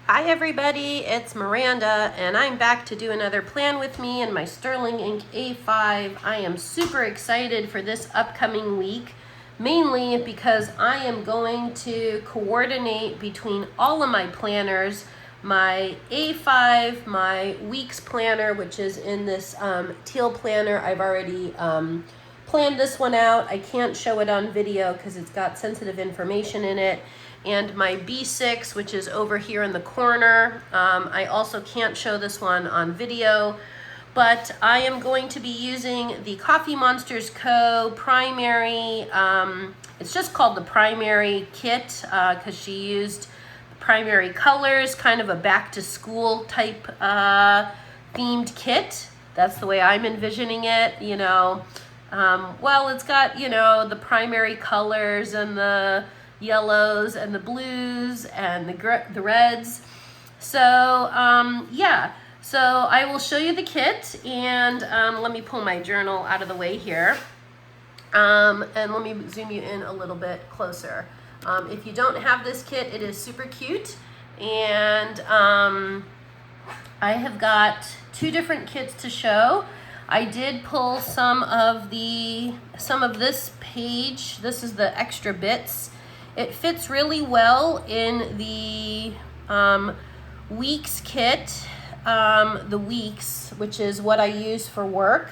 Hi everybody, it's Miranda and I'm back to do another plan with me in my Sterling Ink A5. I am super excited for this upcoming week, mainly because I am going to coordinate between all of my planners, my A5, my weeks planner, which is in this teal planner. I've already planned this one out. I can't show it on video because it's got sensitive information in it. And my B6, which is over here in the corner. I also can't show this one on video, but I am going to be using the Coffee Monsters Co. primary. It's just called the primary kit because she used primary colors, kind of a back to school type themed kit. That's the way I'm envisioning it, you know. Well, it's got, you know, the primary colors and the yellows and the blues and the reds. So yeah, so I will show you the kit, and let me pull my journal out of the way here, and let me zoom you in a little bit closer. If you don't have this kit, it is super cute, and I have got two different kits to show. I did pull some of this page. This is the extra bits. It fits really well in the weeks kit, the weeks, which is what I use for work.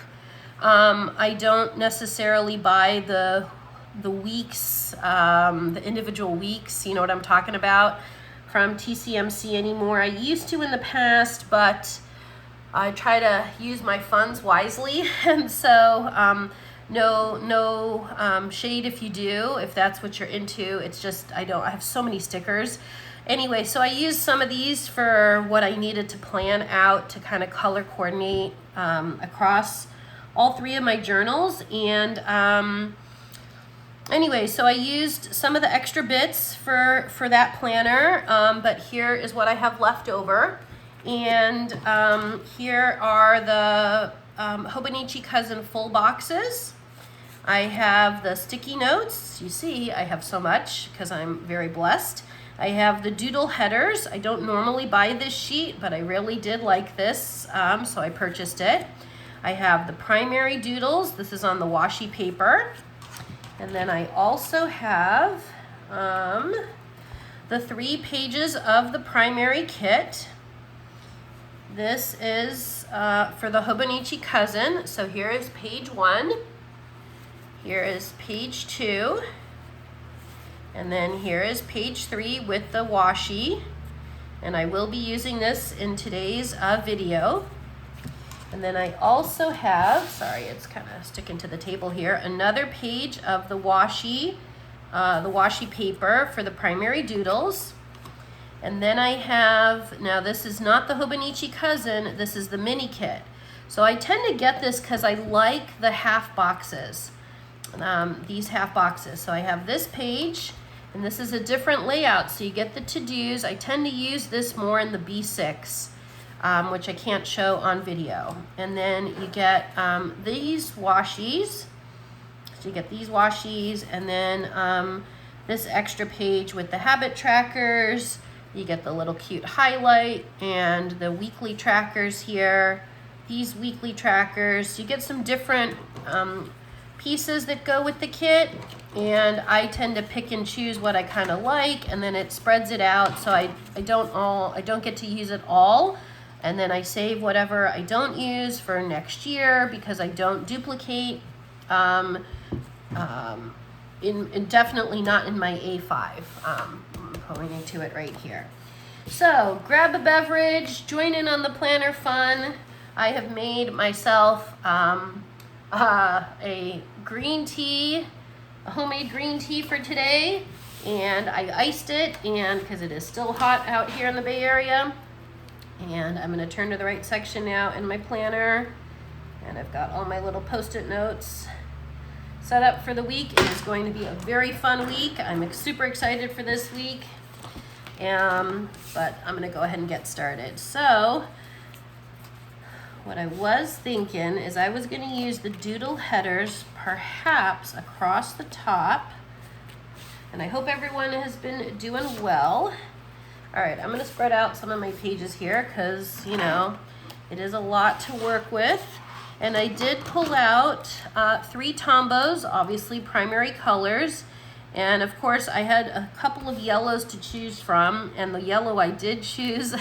I don't necessarily buy the weeks, the individual weeks, you know what I'm talking about, from TCMC anymore. I used to in the past, but I try to use my funds wisely, and so no shade if you do, if that's what you're into. It's just, I have so many stickers. Anyway, so I used some of these for what I needed to plan out to kind of color coordinate across all three of my journals. And anyway, so I used some of the extra bits for that planner, but here is what I have left over. And here are the Hobonichi Cousin full boxes. I have the sticky notes. You see, I have so much because I'm very blessed. I have the doodle headers. I don't normally buy this sheet, but I really did like this, so I purchased it. I have the primary doodles. This is on the washi paper. And then I also have the 3 pages of the primary kit. This is for the Hobonichi Cousin. So here is page 1. Here is page 2. And then here is page 3 with the washi. And I will be using this in today's video. And then I also have, sorry, it's kind of sticking to the table here, another page of the washi paper for the primary doodles. And then I have, now this is not the Hobonichi Cousin, this is the mini kit. So I tend to get this because I like the half boxes, these half boxes. So I have this page, and this is a different layout, so you get the to-dos. I tend to use this more in the B6, which I can't show on video. And then you get these washies. So you get these washies, and then this extra page with the habit trackers. You get the little cute highlight and the weekly trackers here. These weekly trackers. You get some different pieces that go with the kit, and I tend to pick and choose what I kind of like, and then it spreads it out, so I don't get to use it all, and then I save whatever I don't use for next year because I don't duplicate. Definitely not in my A5. I'm pointing to it right here. So grab a beverage, join in on the planner fun. I have made myself a green tea, a homemade green tea for today, and I iced it, and because it is still hot out here in the Bay Area. And I'm going to turn to the right section now in my planner, and I've got all my little post-it notes set up for the week. It is going to be a very fun week. I'm super excited for this week, but I'm going to go ahead and get started. So what I was thinking is I was going to use the doodle headers perhaps across the top, and I hope everyone has been doing well. All right, I'm gonna spread out some of my pages here because, you know, it is a lot to work with. And I did pull out 3 tombos, obviously primary colors. And of course I had a couple of yellows to choose from, and the yellow I did choose,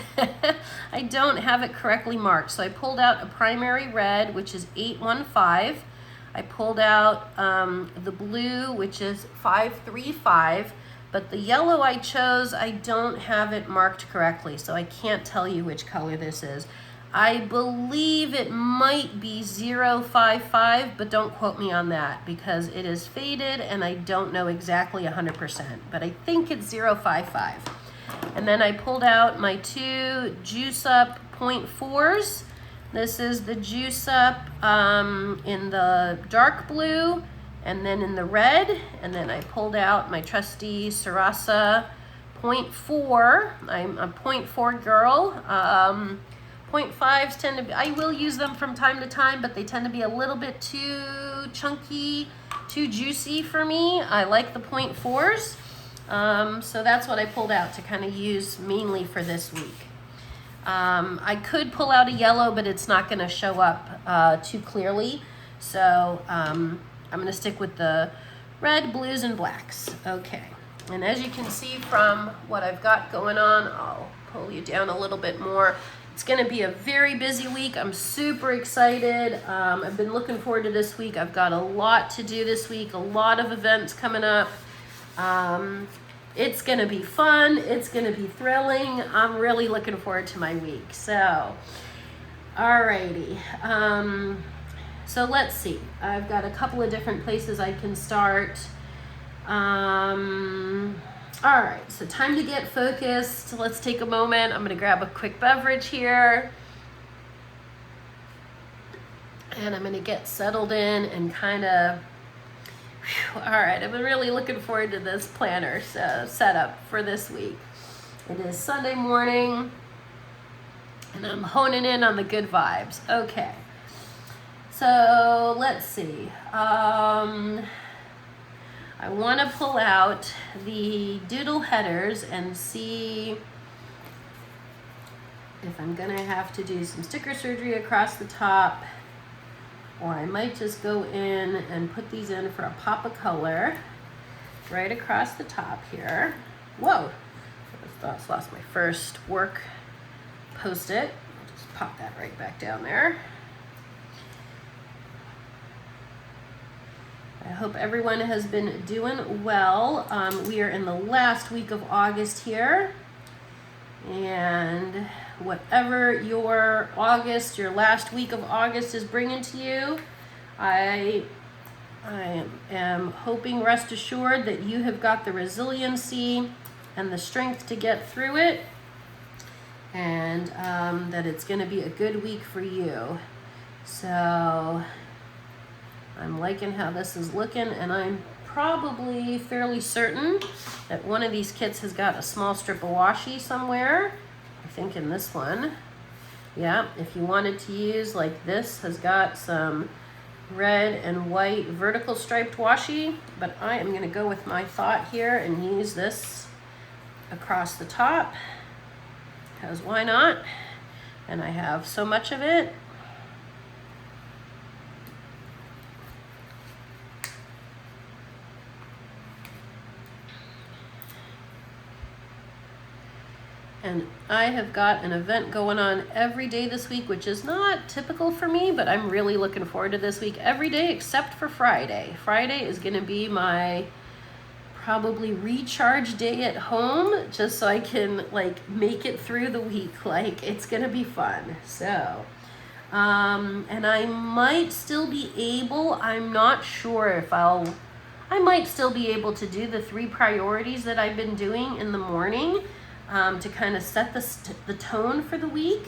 I don't have it correctly marked. So I pulled out a primary red, which is 815. I pulled out the blue, which is 535, but the yellow I chose, I don't have it marked correctly, so I can't tell you which color this is. I believe it might be 055, but don't quote me on that because it is faded and I don't know exactly 100%, but I think it's 055. And then I pulled out my 2 Juice Up .4s. This is the Juice Up in the dark blue and then in the red. And then I pulled out my trusty Sarasa .4. I'm a .4 girl. 0.5s tend to be, I will use them from time to time, but they tend to be a little bit too chunky, too juicy for me. I like the 0.4s. So that's what I pulled out to kind of use mainly for this week. I could pull out a yellow, but it's not going to show up too clearly. So I'm going to stick with the red, blues, and blacks. Okay. And as you can see from what I've got going on, I'll pull you down a little bit more. It's going to be a very busy week. I'm super excited. I've been looking forward to this week. I've got a lot to do this week, a lot of events coming up. It's going to be fun. It's going to be thrilling. I'm really looking forward to my week. So, alrighty. So let's see. I've got a couple of different places I can start. All right, so time to get focused. Let's take a moment. I'm gonna grab a quick beverage here. And I'm gonna get settled in and kind of, all right, I've been really looking forward to this planner setup for this week. It is Sunday morning and I'm honing in on the good vibes. Okay, so let's see. I want to pull out the doodle headers and see if I'm going to have to do some sticker surgery across the top, or I might just go in and put these in for a pop of color right across the top here. Whoa, I just lost my first work Post-it. I'll just pop that right back down there. I hope everyone has been doing well. We are in the last week of August here. And whatever your last week of August is bringing to you, I am hoping, rest assured, that you have got the resiliency and the strength to get through it, and that it's going to be a good week for you. So I'm liking how this is looking, and I'm probably fairly certain that one of these kits has got a small strip of washi somewhere. I think in this one. Yeah, if you wanted to use, like, this has got some red and white vertical striped washi, but I am going to go with my thought here and use this across the top, because why not? And I have so much of it. And I have got an event going on every day this week, which is not typical for me, but I'm really looking forward to this week every day except for Friday. Friday is going to be my probably recharge day at home, just so I can, like, make it through the week. Like, it's going to be fun. So, and I might still be able, I'm not sure if I might still be able to do the 3 priorities that I've been doing in the morning. To kind of set the tone for the week.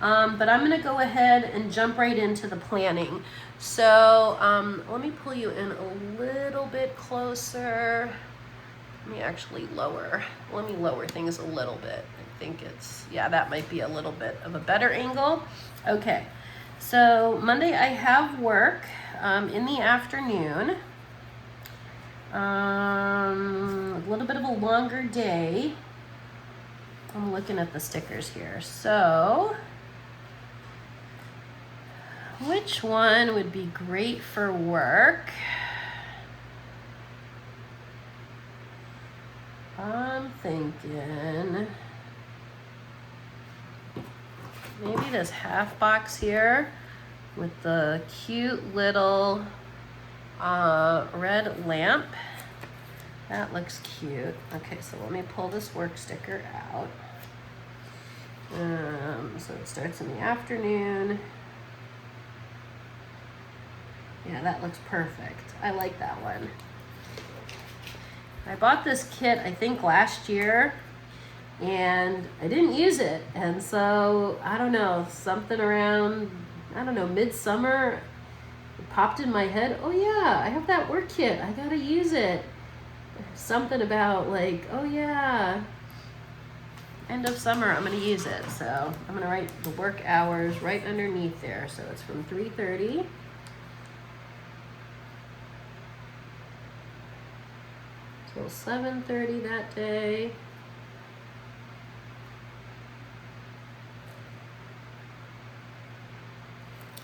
But I'm going to go ahead and jump right into the planning. So let me pull you in a little bit closer. Let me actually let me lower things a little bit. I think yeah, that might be a little bit of a better angle. Okay, so Monday I have work in the afternoon. A little bit of a longer day. I'm looking at the stickers here. So, which one would be great for work? I'm thinking maybe this half box here with the cute little red lamp. That looks cute. Okay, so let me pull this work sticker out. So it starts in the afternoon. Yeah, that looks perfect. I like that one. I bought this kit, I think last year, and I didn't use it. And so, I don't know, something around, I don't know, midsummer, it popped in my head, oh yeah, I have that work kit, I gotta use it. Something about like, oh yeah, end of summer, I'm gonna use it. So I'm gonna write the work hours right underneath there. So it's from 3:30 till 7:30 that day.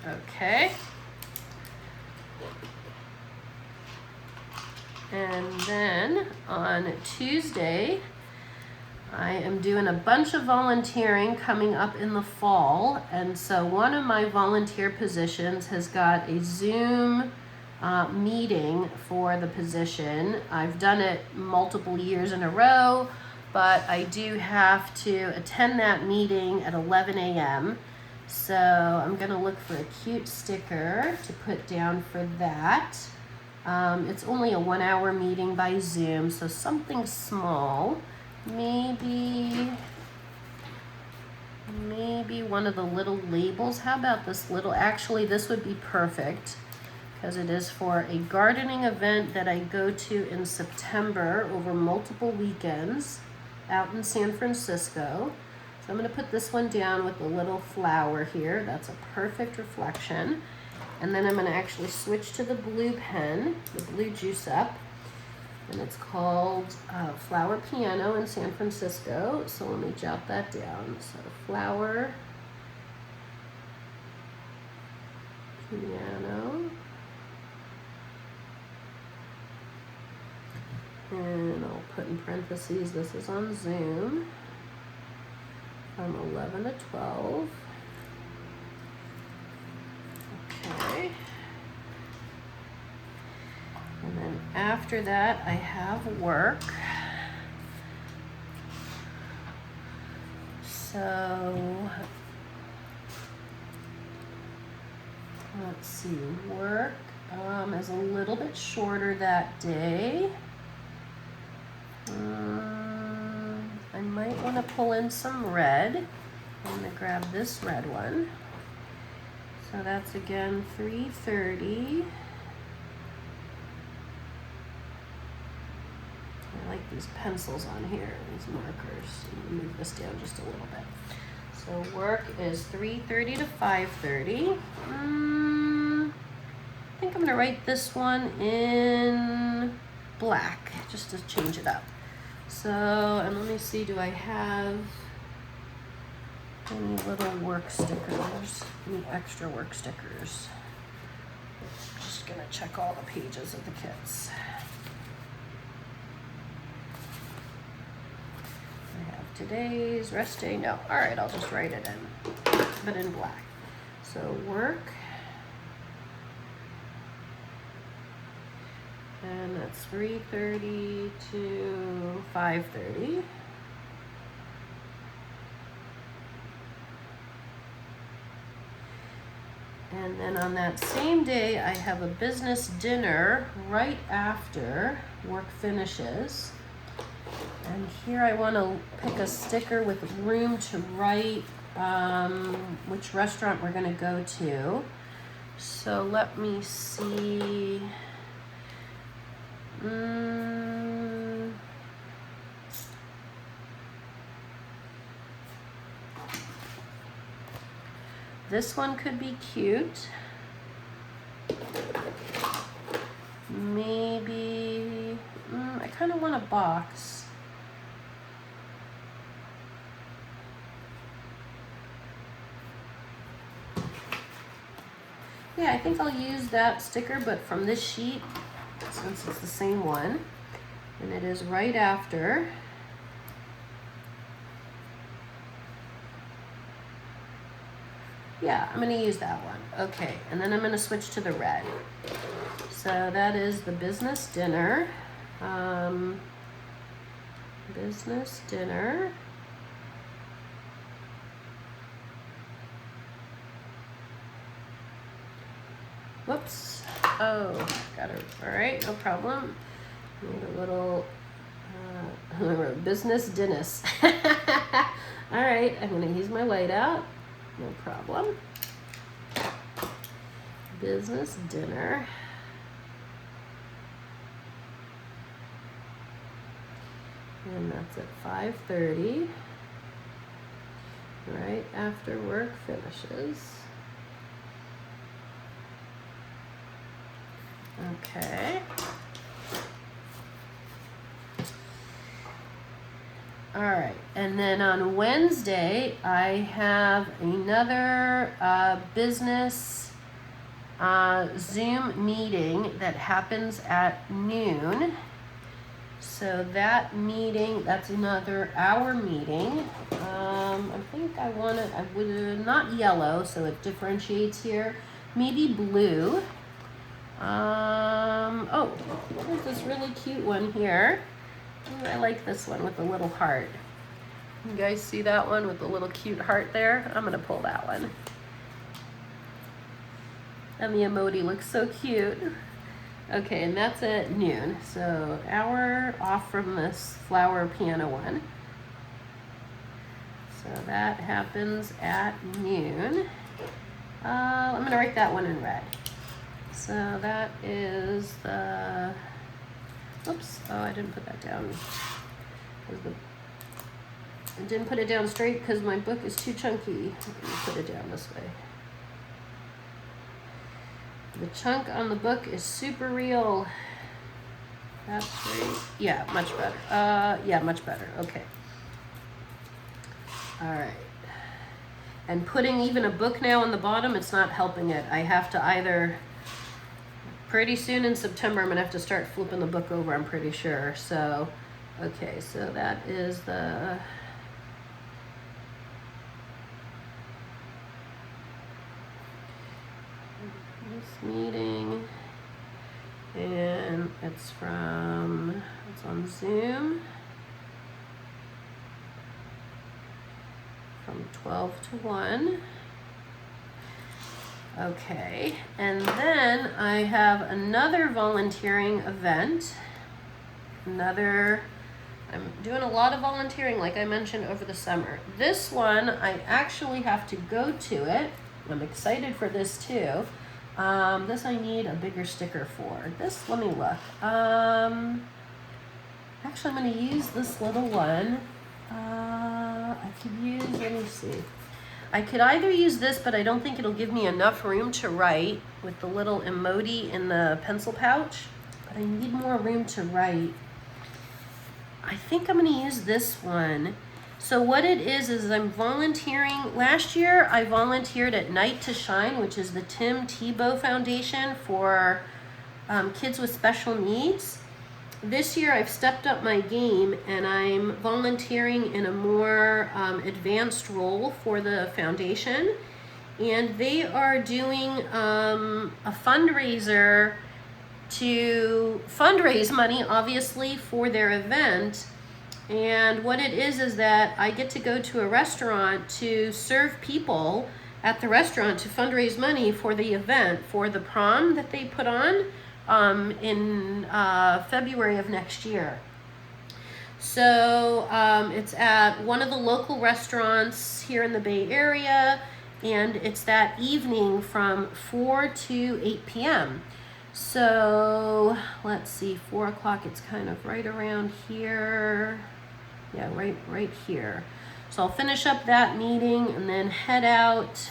Okay. And then on Tuesday, I am doing a bunch of volunteering coming up in the fall. And so one of my volunteer positions has got a Zoom meeting for the position. I've done it multiple years in a row, but I do have to attend that meeting at 11 a.m. So I'm gonna look for a cute sticker to put down for that. It's only a 1 hour meeting by Zoom, so something small. Maybe one of the little labels. How about this little, actually this would be perfect because it is for a gardening event that I go to in September over multiple weekends out in San Francisco. So I'm gonna put this one down with a little flower here. That's a perfect reflection. And then I'm gonna actually switch to the blue pen, the blue juice up. And it's called Flower Piano in San Francisco. So let me jot that down. So Flower Piano. And I'll put in parentheses, this is on Zoom from 11 to 12. Okay. And then after that, I have work. So, let's see, work is a little bit shorter that day. I might want to pull in some red. I'm going to grab this red one. So that's again 3:30. I like these pencils on here, these markers. I'm gonna move this down just a little bit. So work is 3:30 to 5:30. I think I'm gonna write this one in black, just to change it up. So, and let me see, do I have any little work stickers, any extra work stickers? Just gonna check all the pages of the kits. I have today's, rest day, no. All right, I'll just write it in, but in black. So work, and that's 3:30 to 5:30. And then on that same day, I have a business dinner right after work finishes. And here I want to pick a sticker with room to write which restaurant we're going to go to. So let me see. This one could be cute. Maybe, I kind of want a box. Yeah, I think I'll use that sticker, but from this sheet, since it's the same one, and it is right after. Yeah, I'm gonna use that one. Okay, and then I'm gonna switch to the red. So that is the business dinner. Business dinner. Whoops. Oh, got it. All right, no problem. Need a little business dinners. All right, I'm gonna use my whiteout. No problem. Business dinner. And that's at 5:30. Right after work finishes. Okay. All right, and then on Wednesday, I have another business Zoom meeting that happens at noon. So that meeting, that's another hour meeting. I think I would not yellow, so it differentiates here. Maybe blue. Oh, there's this really cute one here. Ooh, I like this one with the little heart. You guys see that one with the little cute heart there? I'm gonna pull that one. And the emoji looks so cute. Okay, and that's at noon. So hour off from this flower piano one. So that happens at noon. I'm gonna write that one in red. So that is the, oops, oh, I didn't put that down. I didn't put it down straight because my book is too chunky. Let me put it down this way. The chunk on the book is super real. That's great. Yeah, much better. Yeah, much better. Okay. All right. And putting even a book now on the bottom, it's not helping it. I have to either, pretty soon in September, I'm gonna have to start flipping the book over, I'm pretty sure. So, okay, so that is the, this meeting, and it's on Zoom from 12 to 1. Okay, and then I have another volunteering event. I'm doing a lot of volunteering, like I mentioned, over the summer. This one, I actually have to go to it. I'm excited for this too. This I need a bigger sticker for. This, let me look. Actually, I'm gonna use this little one. I could use, let me see. I could either use this, but I don't think it'll give me enough room to write with the little emoji in the pencil pouch. But I need more room to write. I think I'm gonna use this one. So what it is I'm volunteering. Last year, I volunteered at Night to Shine, which is the Tim Tebow Foundation for kids with special needs. This year, I've stepped up my game, and I'm volunteering in a more advanced role for the foundation. And they are doing a fundraiser to fundraise money, obviously, for their event. And what it is that I get to go to a restaurant to serve people at the restaurant to fundraise money for the event, for the prom that they put on in February of next year. So it's at one of the local restaurants here in the Bay Area, and it's that evening from 4 to 8 p.m. So let's see, 4 o'clock, it's kind of right around here. Yeah, right here. So I'll finish up that meeting and then head out.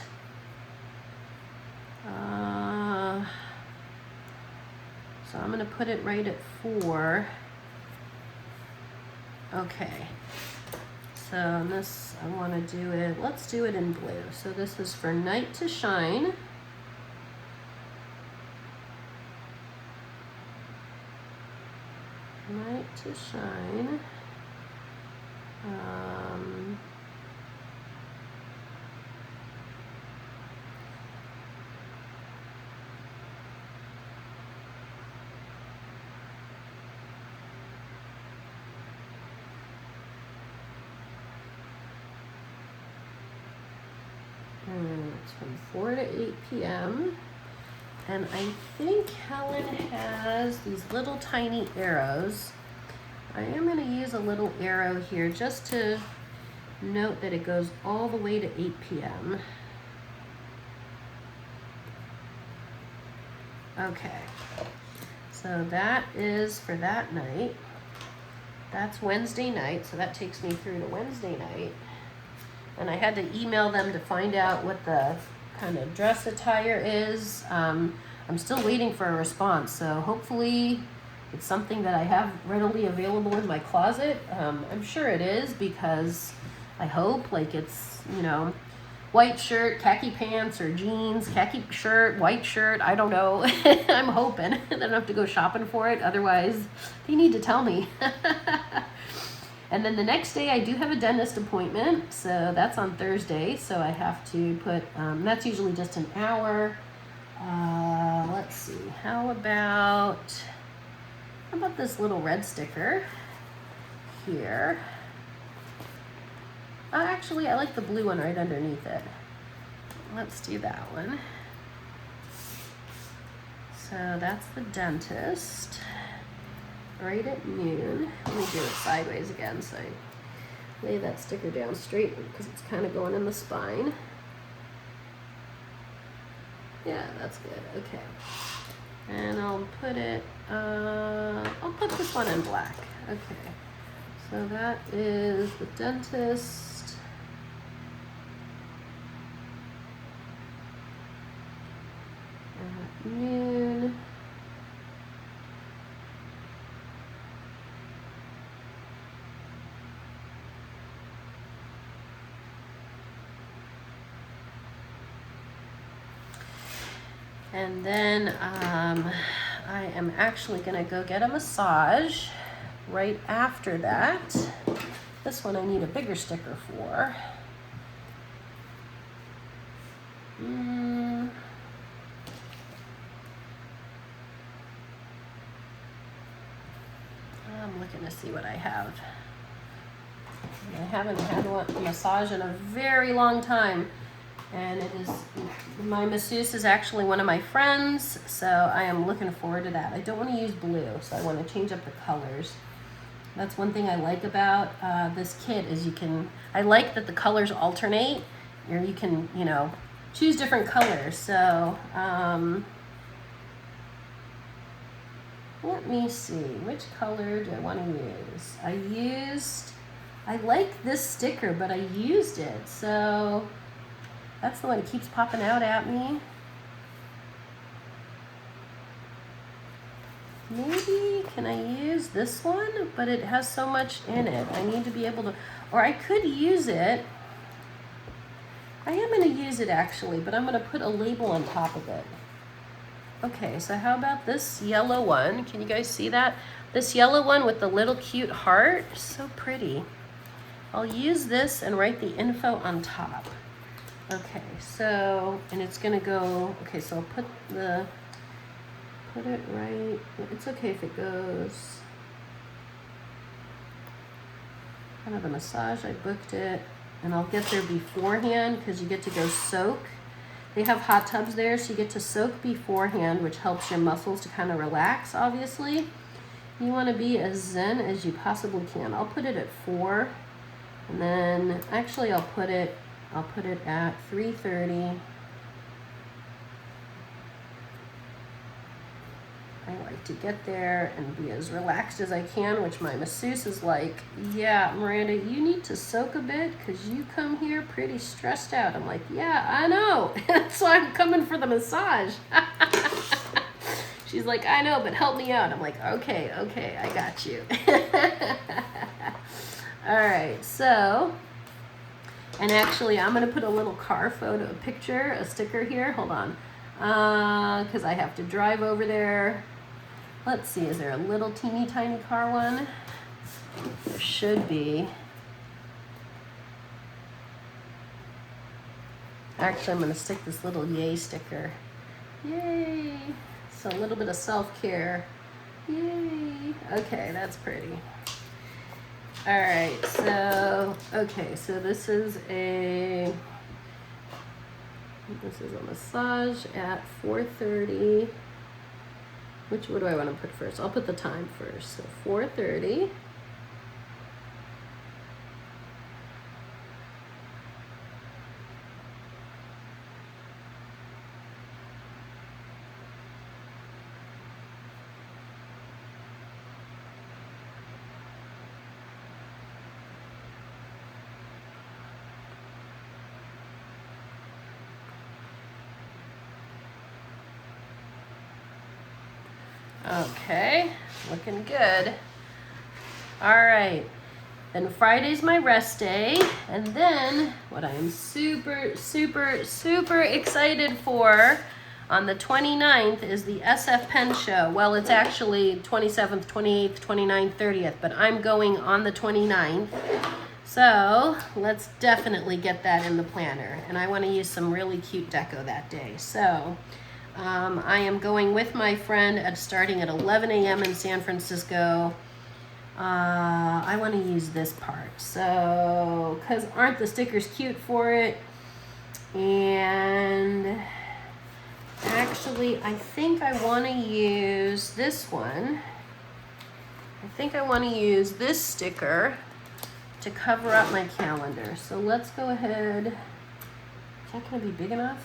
So I'm gonna put it right at 4. Okay. So this, I wanna do it, let's do it in blue. So this is for Night to Shine. to shine. And it's from 4 to 8 p.m. And I think Helen has these little tiny arrows. I am going to use a little arrow here just to note that it goes all the way to 8 p.m. Okay, so that is for that night. That's Wednesday night, so that takes me through to Wednesday night. And I had to email them to find out what the kind of dress attire is. I'm still waiting for a response, so hopefully it's something that I have readily available in my closet. I'm sure it is, because I hope, like, it's, you know, white shirt, khaki pants, or jeans, khaki shirt, white shirt, I don't know. I'm hoping. I don't have to go shopping for it, otherwise they need to tell me. And then the next day I do have a dentist appointment, so that's on Thursday, so I have to put, that's usually just an hour. Let's see, how about this little red sticker here? Actually, I like the blue one right underneath it. Let's do that one. So that's the dentist. Right at noon. Let me do it sideways again so I lay that sticker down straight because it's kind of going in the spine. Yeah, that's good. Okay. And I'll put it, I'll put this one in black. Okay. So that is the dentist. At noon. And then I am actually going to go get a massage right after that. This one I need a bigger sticker for. I'm looking to see what I have. I haven't had a massage in a very long time. And it is, my masseuse is actually one of my friends, so I am looking forward to that. I don't want to use blue, so I want to change up the colors. That's one thing I like about this kit is I like that the colors alternate, or you can, you know, choose different colors. So, let me see, which color do I want to use? I like this sticker, but I used it, so that's the one that keeps popping out at me. Maybe, can I use this one? But it has so much in it. I need to be able to, or I could use it. I am going to use it actually, but I'm going to put a label on top of it. Okay, so how about this yellow one? Can you guys see that? This yellow one with the little cute heart. So pretty. I'll use this and write the info on top. Okay, so, and it's gonna go, okay, so I'll put it right, it's okay if it goes, kind of the massage, I booked it, and I'll get there beforehand because you get to go soak. They have hot tubs there, so you get to soak beforehand, which helps your muscles to kind of relax, obviously. You wanna be as zen as you possibly can. I'll put it at 4, and then, actually I'll put it at 3:30. I like to get there and be as relaxed as I can, which my masseuse is like, yeah, Miranda, you need to soak a bit because you come here pretty stressed out. I'm like, yeah, I know. That's why I'm coming for the massage. She's like, I know, but help me out. I'm like, okay, I got you. All right, so, and actually I'm gonna put a little car photo, a sticker here, hold on, because I have to drive over there. Let's see, is there a little teeny tiny car one? There should be. Actually, I'm going to stick this little yay sticker. Yay! So a little bit of self-care. Yay! Okay, that's pretty. All right, so, okay, so this is a massage at 4:30. What do I want to put first? I'll put the time first. So 4:30. Okay, looking good. All right, then Friday's my rest day, and then what I am super, super, super excited for on the 29th is the SF Pen Show. Well, it's actually 27th, 28th, 29th, 30th, but I'm going on the 29th. So let's definitely get that in the planner, and I want to use some really cute deco that day. So I am going with my friend starting at 11 a.m. in San Francisco. I want to use this part. So, because aren't the stickers cute for it? And actually, I think I want to use this one. I think I want to use this sticker to cover up my calendar. So let's go ahead. Is that going to be big enough?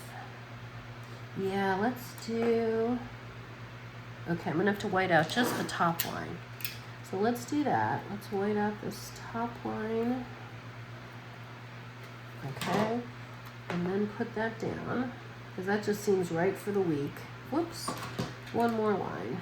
Yeah, let's do, okay, I'm gonna have to white out just the top line. So let's do that. Let's white out this top line. Okay, and then put that down, because that just seems right for the week. Whoops, one more line.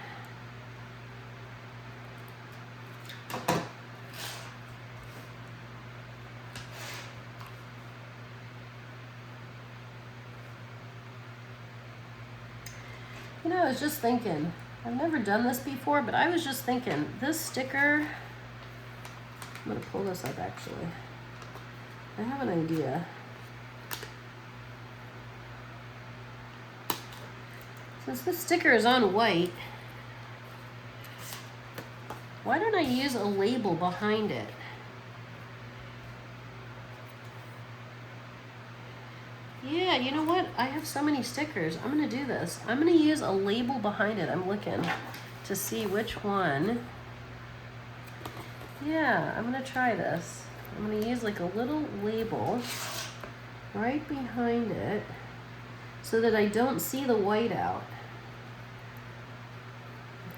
You know, I was just thinking, I've never done this before, but I was just thinking, this sticker, I'm going to pull this up actually. I have an idea. Since this sticker is on white, why don't I use a label behind it? Yeah, you know what? I have so many stickers. I'm going to do this. I'm going to use a label behind it. I'm looking to see which one. Yeah, I'm going to try this. I'm going to use like a little label right behind it so that I don't see the white out.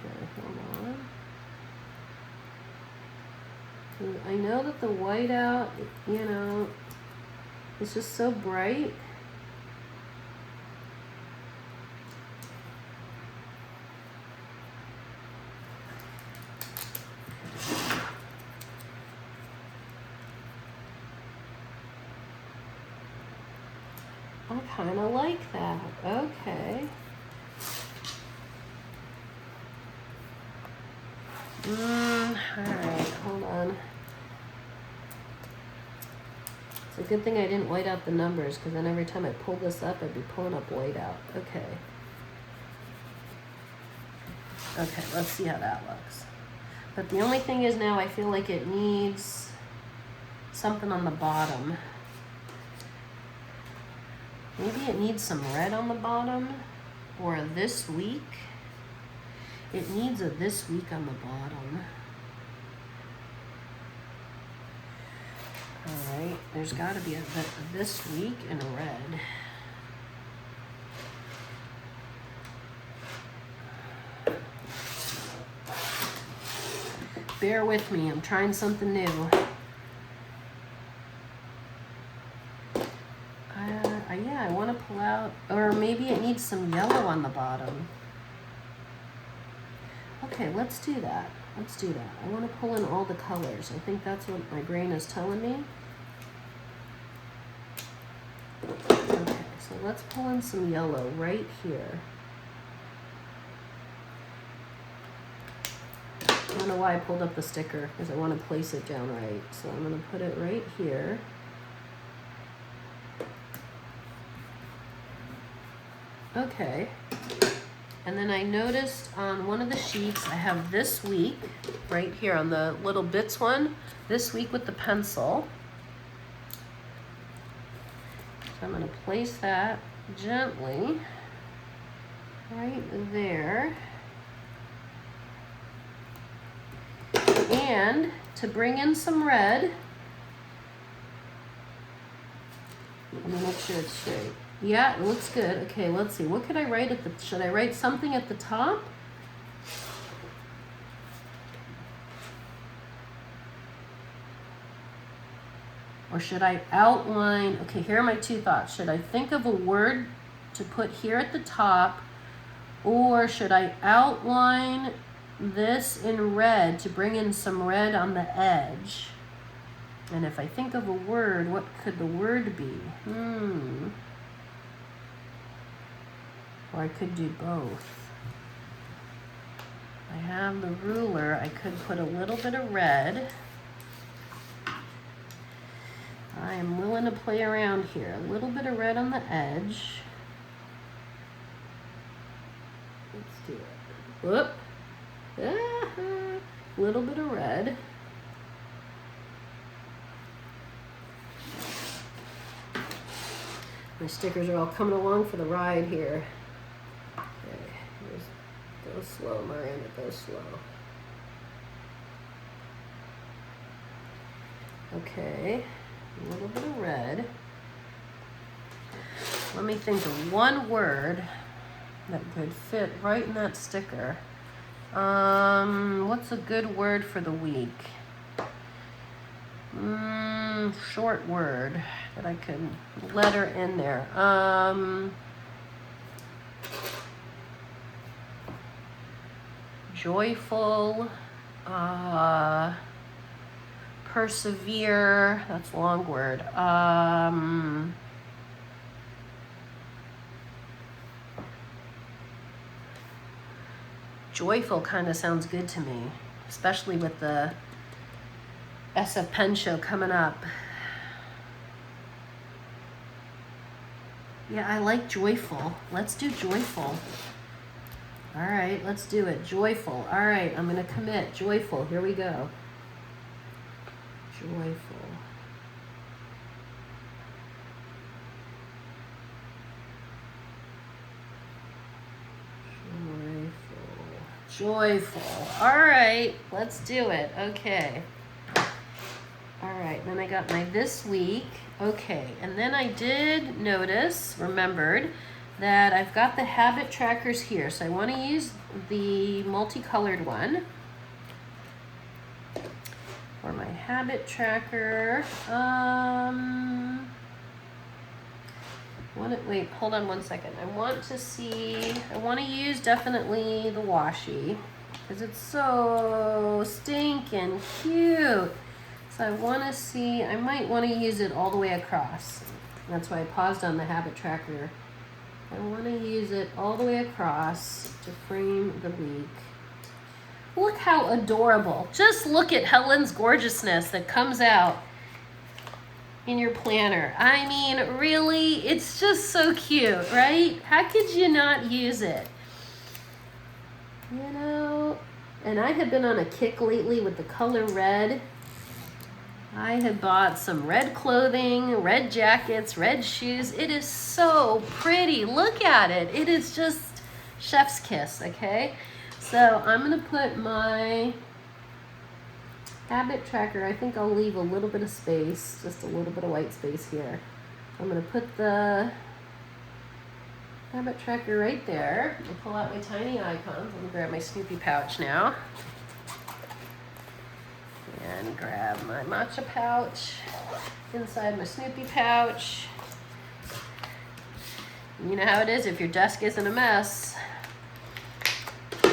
Okay, hold on. I know that the white out, you know, it's just so bright. I kind of like that. Okay. All right, hold on. It's a good thing I didn't white out the numbers, because then every time I pull this up, I'd be pulling up white out. Okay. Okay, let's see how that looks. But the only thing is now I feel like it needs something on the bottom. Maybe it needs some red on the bottom, or a this week. It needs a this week on the bottom. All right, there's got to be a this week in red. Bear with me, I'm trying something new. Yeah, I want to pull out, or maybe it needs some yellow on the bottom. Okay, let's do that. Let's do that. I want to pull in all the colors. I think that's what my brain is telling me. Okay, so let's pull in some yellow right here. I'm going know why I pulled up the sticker, because I want to place it down right. So I'm going to put it right here. Okay. And then I noticed on one of the sheets, I have this week, right here on the little bits one, this week with the pencil. So I'm going to place that gently right there. And to bring in some red, let me make sure it's straight. Yeah, it looks good. Okay, let's see. What could I write at the, should I write something at the top? Or should I outline? Okay, here are my two thoughts. Should I think of a word to put here at the top, or should I outline this in red to bring in some red on the edge? And if I think of a word, what could the word be? Or I could do both. I have the ruler. I could put a little bit of red. I am willing to play around here. A little bit of red on the edge. Let's do it. Whoop. A little bit of red. My stickers are all coming along for the ride here. Okay, go slow, Miranda, go slow. Okay, a little bit of red. Let me think of one word that could fit right in that sticker. What's a good word for the week? Short word that I could letter in there. Joyful, persevere, that's a long word. Joyful kind of sounds good to me, especially with the SF Pen Show coming up. Yeah, I like joyful. Let's do joyful. All right, let's do it. Joyful. All right, I'm going to commit. Joyful. Here we go. Joyful. Joyful. All right, let's do it. Okay. All right, then I got my this week. Okay, and then I did notice, remembered, that I've got the habit trackers here. So I want to use the multicolored one for my habit tracker. Wait, hold on one second. I want to use definitely the washi because it's so stinking cute. So I want to see, I might want to use it all the way across. That's why I paused on the habit tracker. I want to use it all the way across to frame the week. Look how adorable. Just look at Helen's gorgeousness that comes out in your planner. I mean, really, it's just so cute, right? How could you not use it? You know, and I have been on a kick lately with the color red. I had bought some red clothing, red jackets, red shoes. It is so pretty. Look at it. It is just chef's kiss, okay? So I'm going to put my habit tracker. I think I'll leave a little bit of space, just a little bit of white space here. I'm going to put the habit tracker right there. I'll pull out my tiny icons. Let me grab my Snoopy pouch now. And grab my matcha pouch inside my Snoopy pouch. You know how it is if your desk isn't a mess. You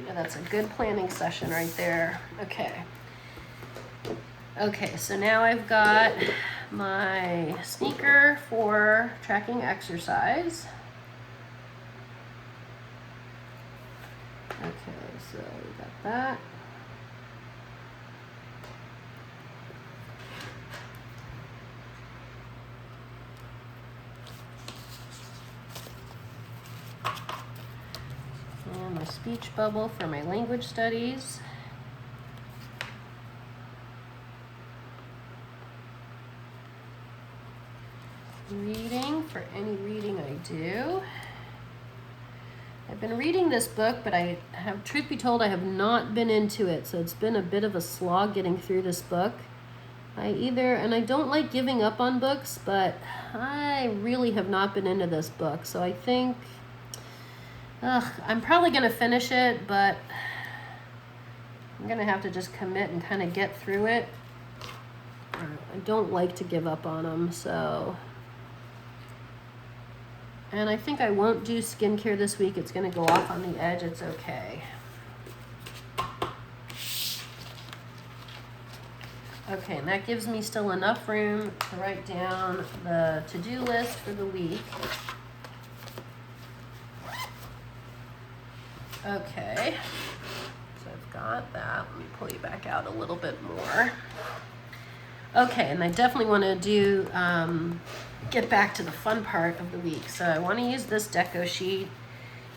know that's a good planning session right there. Okay. Okay, so now I've got my sneaker for tracking exercise. Okay, so we got that. speech bubble for my language studies. Reading for any reading I do. I've been reading this book, but truth be told, I have not been into it. So it's been a bit of a slog getting through this book. And I don't like giving up on books, but I really have not been into this book. So I think, I'm probably going to finish it, but I'm going to have to just commit and kind of get through it. I don't like to give up on them, so. And I think I won't do skincare this week. It's going to go off on the edge. It's okay. Okay, and that gives me still enough room to write down the to-do list for the week. Okay, so I've got that. Let me pull you back out a little bit more. Okay, and I definitely want to do, get back to the fun part of the week. So I want to use this deco sheet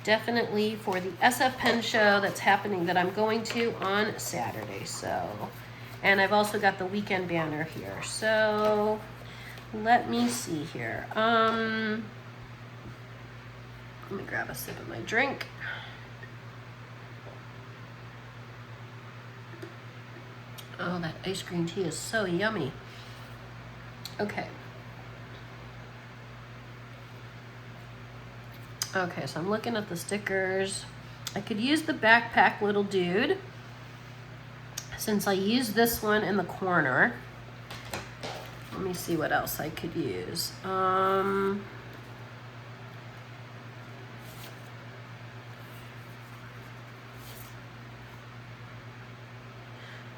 definitely for the SF Pen show that's happening, that I'm going to on Saturday. So, and I've also got the weekend banner here. So let me see here. Let me grab a sip of my drink. Oh, that ice cream tea is so yummy. Okay. Okay, so I'm looking at the stickers. I could use the backpack little dude, since I used this one in the corner. Let me see what else I could use.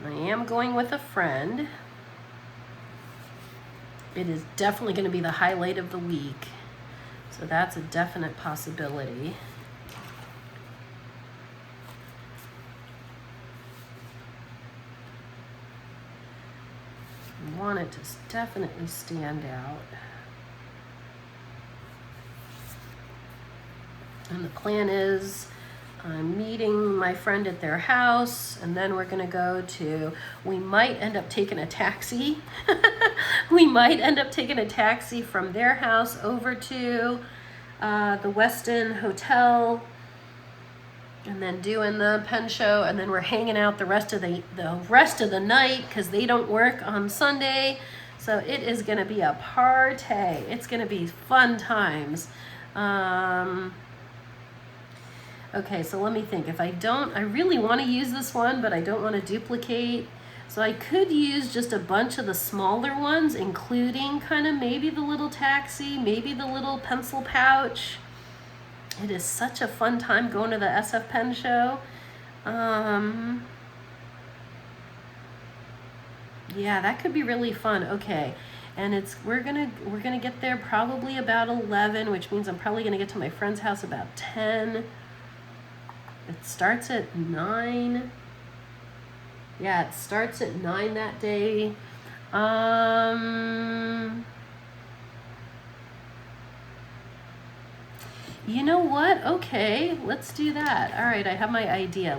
I am going with a friend. It is definitely going to be the highlight of the week. So that's a definite possibility. I want it to definitely stand out. And the plan is, I'm meeting my friend at their house, and then we're going to go to, we might end up taking a taxi. We might end up taking a taxi from their house over to the Westin Hotel, and then doing the pen show, and then we're hanging out the rest of the night, because they don't work on Sunday. So it is going to be a party. It's going to be fun times. Okay, so let me think. If I really want to use this one, but I don't want to duplicate. So I could use just a bunch of the smaller ones, including kind of maybe the little taxi, maybe the little pencil pouch. It is such a fun time going to the SF Pen show. Yeah, that could be really fun. Okay. And we're gonna get there probably about 11, which means I'm probably gonna get to my friend's house about 10. It starts at 9. Yeah, it starts at 9 that day. You know what? Okay, let's do that. All right, I have my idea.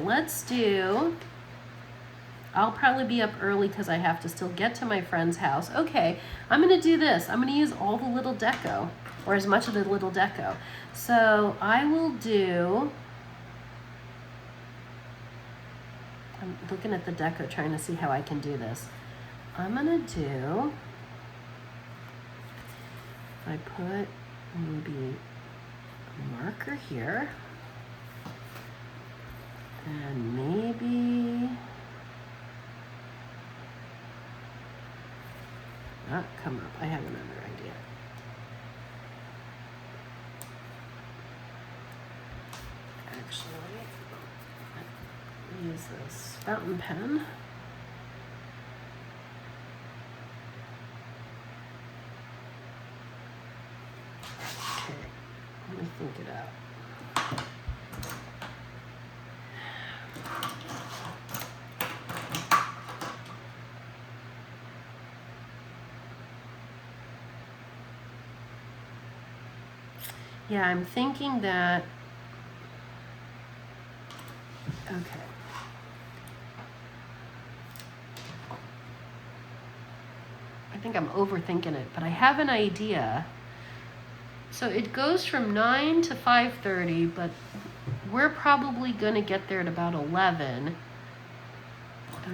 I'll probably be up early because I have to still get to my friend's house. Okay, I'm going to do this. I'm going to use all the little deco, or as much of the little deco. So I will do... I'm looking at the deco, trying to see how I can do this. I'm gonna do, if I put maybe a marker here, and maybe, come up, I have another idea. Actually, use this fountain pen. Okay, let me think it out. Yeah, I'm thinking that Okay. I think I'm overthinking it, but I have an idea. So it goes from 9 to 5:30, but we're probably going to get there at about 11.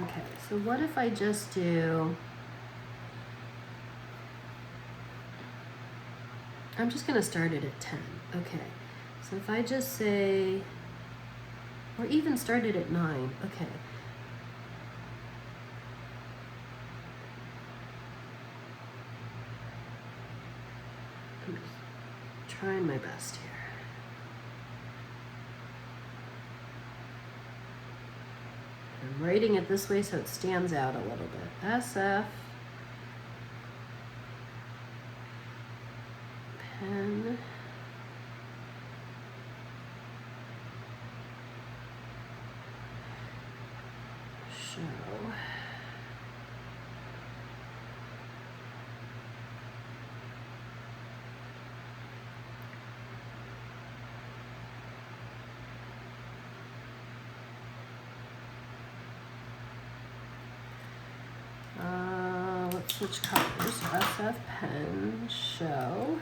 Okay, so what if I just do... I'm just going to start it at 10. Okay, so if I just say... Or even start it at 9. Okay. I'm just trying my best here. I'm writing it this way so it stands out a little bit. SF, pen, show. Let's switch colors. SF, pen, show.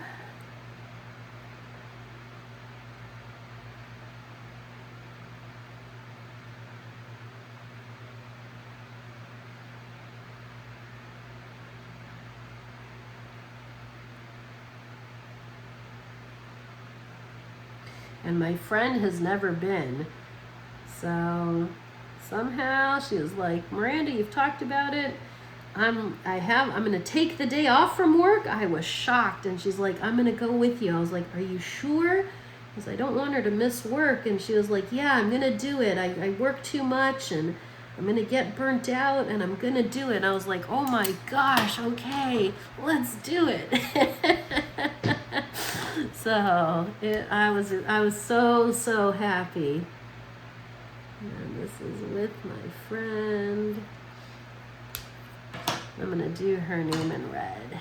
And my friend has never been, so somehow she was like, Miranda, you've talked about it. I'm gonna take the day off from work. I was shocked, and she's like, I'm gonna go with you. I was like, are you sure? Because I don't want her to miss work. And she was like, yeah, I'm gonna do it. I work too much, and I'm gonna get burnt out, and I'm gonna do it. And I was like, oh my gosh, okay, let's do it. So I was so happy. And this is with my friend. I'm gonna do her name in red.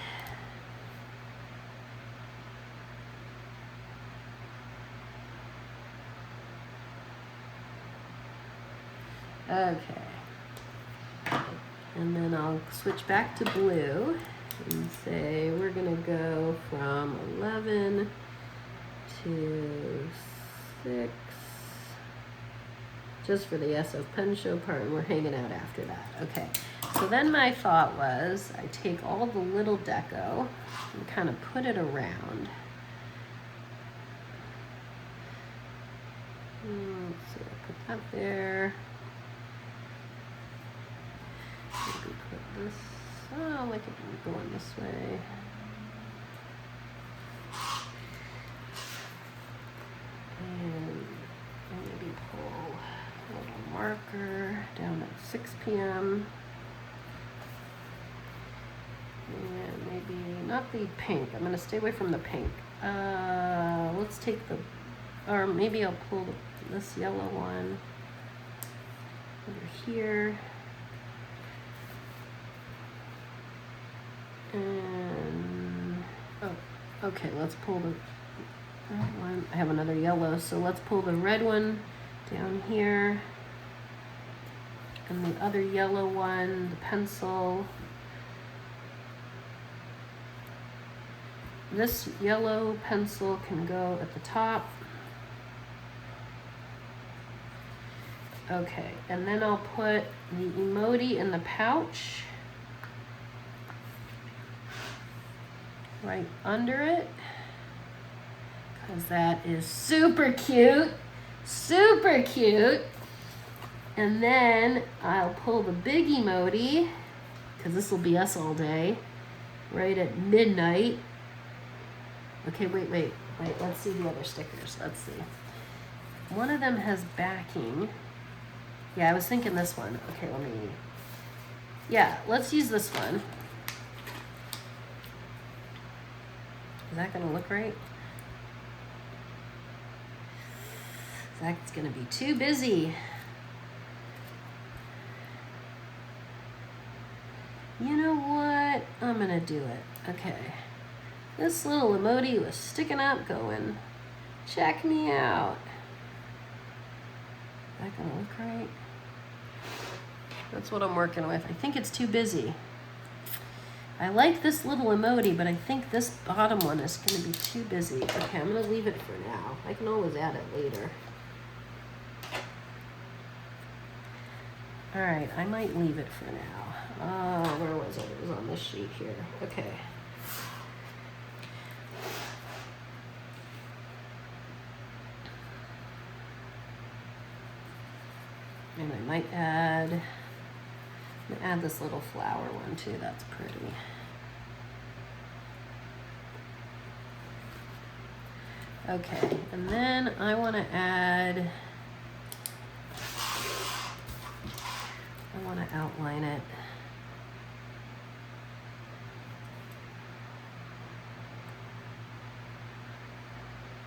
Okay. And then I'll switch back to blue and say we're gonna go from 11 to 6, just for the SF Pen Show part, and we're hanging out after that. Okay, so then my thought was I take all the little deco and kind of put it around. Let's see, I put that there. Maybe put this, oh, like it going this way. And maybe pull a little marker down at 6 p.m. And maybe not the pink. I'm going to stay away from the pink. Let's take the, or maybe I'll pull this yellow one over here. And, oh, okay, let's pull the red one. I have another yellow, so let's pull the red one down here. And the other yellow one, the pencil. This yellow pencil can go at the top. Okay, and then I'll put the emoji in the pouch right under it, because that is super cute, super cute. And then I'll pull the big emoji, because this will be us all day, right at midnight. Okay, wait, let's see the other stickers. Let's see. One of them has backing. Yeah, I was thinking this one. Okay, yeah, let's use this one. Is that gonna look right? That's gonna be too busy. You know what? I'm gonna do it. Okay. This little emoji was sticking up going, check me out. That gonna look right? That's what I'm working with. I think it's too busy. I like this little emoji, but I think this bottom one is gonna be too busy. Okay, I'm gonna leave it for now. I can always add it later. All right, I might leave it for now. Where was it? It was on this sheet here. Okay. And I might add this little flower one too. That's pretty. Okay, and then I want to add, I want to outline it.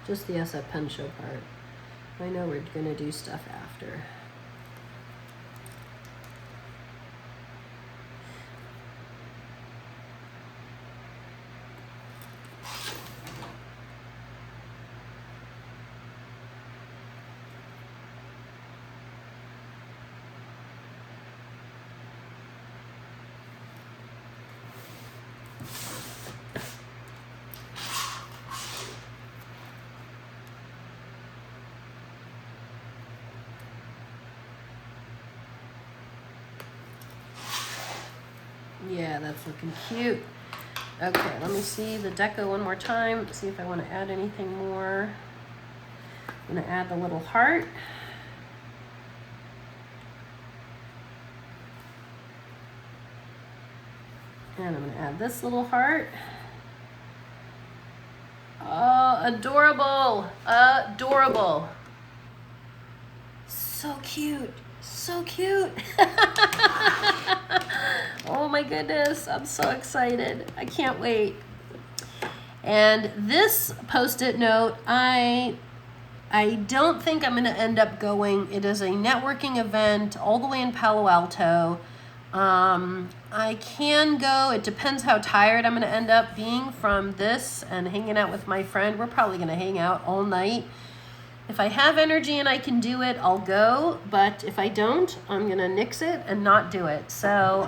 Just the SF Pen Show part. I know we're going to do stuff after. Yeah, that's looking cute. Okay, let me see the deco one more time, see if I want to add anything more. I'm going to add the little heart. And I'm going to add this little heart. Oh, adorable, adorable. So cute, so cute. Oh my goodness, I'm so excited. I can't wait. And this Post-it note, I don't think I'm gonna end up going. It is a networking event all the way in Palo Alto. I can go, it depends how tired I'm gonna end up being from this and hanging out with my friend. We're probably gonna hang out all night. If I have energy and I can do it, I'll go. But if I don't, I'm gonna nix it and not do it. So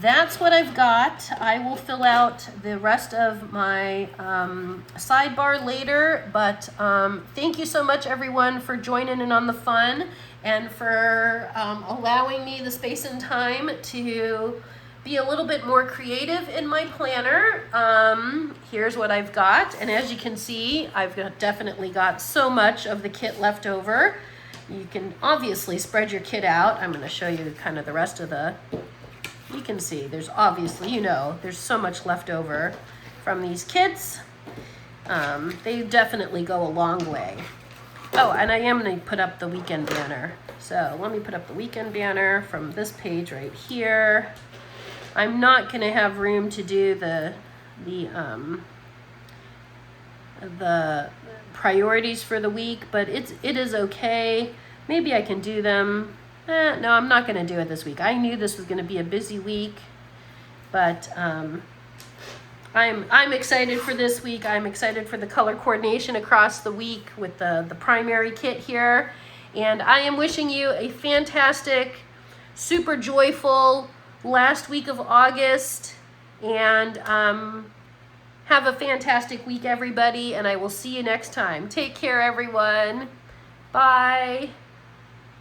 that's what I've got. I will fill out the rest of my sidebar later. But thank you so much, everyone, for joining in on the fun and for allowing me the space and time to be a little bit more creative in my planner. Here's what I've got. And as you can see, I've definitely got so much of the kit left over. You can obviously spread your kit out. I'm gonna show you kind of the rest of the, you can see there's obviously, there's so much left over from these kits. They definitely go a long way. Oh, and I am gonna put up the weekend banner. So let me put up the weekend banner from this page right here. I'm not going to have room to do the priorities for the week, but it is okay. Maybe I can do them. No, I'm not going to do it this week. I knew this was going to be a busy week, but I'm excited for this week. I'm excited for the color coordination across the week with the primary kit here, and I am wishing you a fantastic, super joyful last week of August, and have a fantastic week, everybody, and I will see you next time. Take care, everyone. Bye.